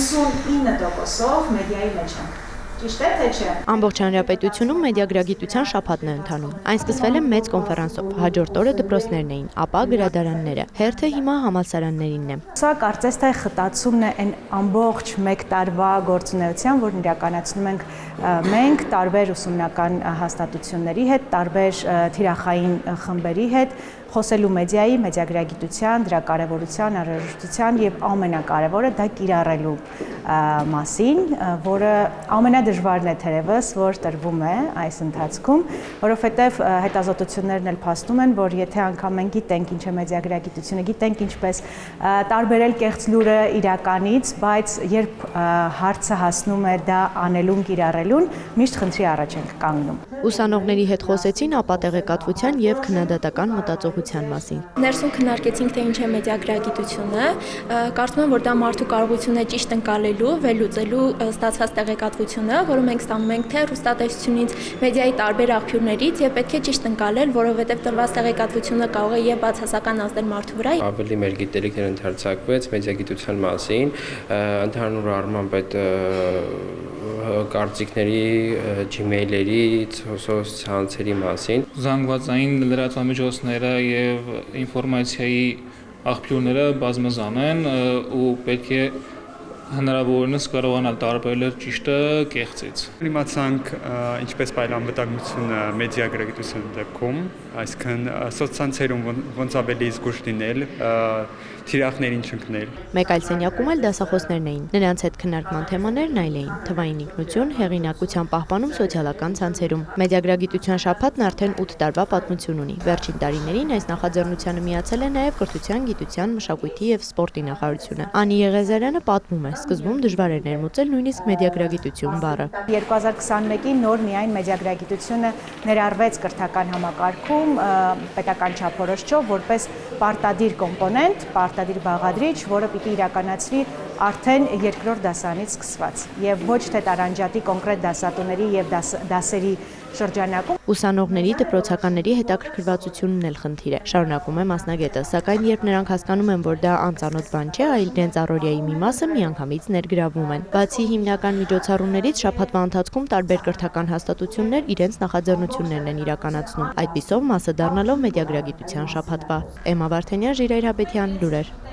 99%-ով մեդիայի մեջ ենք։ Ճիշտ է, թե չէ։ Ամբողջ հանրապետությունում մեդիագրագիտության շաբաթն է ընթանում։ Այն սկսվել է մեծ կոնֆերանսով, հաջորդ օրը դպրոցներն էին, ապա գրադարանները։ Հերթը հիմա համալսարաններինն է։ Սա կարծես թե խտացումն է այն ամբողջ մեկ տարվա գործունեության, որն իրականացնում ենք մենք տարբեր ուսումնական հաստատությունների հետ, տարբեր թիրախային խմբերի հետ, խոսելու մեդիայի, մեդիագրագիտության, դրա կարևորության, անհրաժեշտության եւ ամենակարևորը դա կիրառելու մասին, որը ամենադժվարն է թերևս, որ տրվում է այս ընթացքում, որովհետեւ հետազոտություններն էլ փաստում են, որ եթե անգամ մենք գիտենք ինչ է մեդիագրագիտությունը, գիտենք ինչպես տարբերել կեղծ լուրը իրականից, բայց երբ հարցը հասնում է դա անելուն, կիրառելուն, միշտ խնդրի առաջ ենք կանգնում։ Ուսանողների հետ խոսեցին ապա տեղեկատվության եւ քննադատական մտածողության մասին։ Ներսում քննարկեցինք, թե ինչ է մեդիագրագիտությունը, կարծում եմ, որ դա մարդու կարողություն է ճիշտ ընկալելու, վերլուծելու ստացված տեղեկատվությունը, որը մենք ստանում ենք թե հեռուստատեսությունից, մեդիայի տարբեր աղբյուրներից եւ պետք է ճիշտ ընկալել, որովհետեւ տրված տեղեկատվությունը կարող է եւ բացասական ազդել մարդու վրա։ Ավելի մեր գիտելիքներ ընդարձակվեց մեդիագիտության մասին, ընդհանուր առմամբ այդ կարծիքների, Gmail-երի, սոցցանցերի մասին։ Զանգվածային լրատվամիջոցները եւ ինֆորմացիայի աղբյուրները բազմազան են ու պետք է հնարավորինս կարողանալ տարբերել ճիշտը կեղծից։ Իմացանք ինչպես պայել անվտանգությունը մեդիագրագիտության դեպքում, այսինքն սոցցանցերում ոնց ավելի զգուշ լինել, թիրախներին չընկնել։ Մեկ այլ սենյակում էլ դասախոսներն էին։ Նրանց հետ քննարկման թեմաներն այլ էին՝ թվային ինքնություն, հեղինակության պահպանում սոցիալական ցանցերում։ Մեդիագրագիտության շաբաթն արդեն 8 տարվա պատմություն ունի։ Վերջին տարիներին այս նախաձեռնությանը միացել է նաև Կրթության, գիտության, մշակույթի եւ սպորտի նախարարությունը։ Անի Եղեզարյանը պատմում է, սկզբում դժվար էր ներմուծել նույնիսկ մեդիագրագիտություն բառը։ 2021-ին նոր միայն մեդիագրագիտությունը ներառվեց կրթական համակարգում պետական չափորոշիչով որպես պարտադիր կոմպոնենտ, պարտադիր բաղադրիչ, որը պիտի իրականացվի արդեն երկրորդ դասարանից սկսված եւ ոչ թե տարանջատի կոնկրետ դասատուների եւ դասերի շրջանակում։ Ուսանողների, դպրոցականների հետաքրքրվածությունն էլ խնդիր է, շարունակում է մասնագետը, սակայն երբ նրանք հասկանում են, որ դա անծանոթ բան չէ, այլ իրենց առօրյայի մի մասը, միանգամից ներգրավում են։ Բացի հիմնական միջոցառումներից, շաբաթվա ընթացքում տարբեր կրթական հաստատություններ իրենց նախաձեռնություններն են իրականացնում, այդպիսով մասը դառնալով մեդիագրագիտության շաբաթվա։ Էմմա Վարդենյան, Ժիրայր Հաբետյան, լուրեր։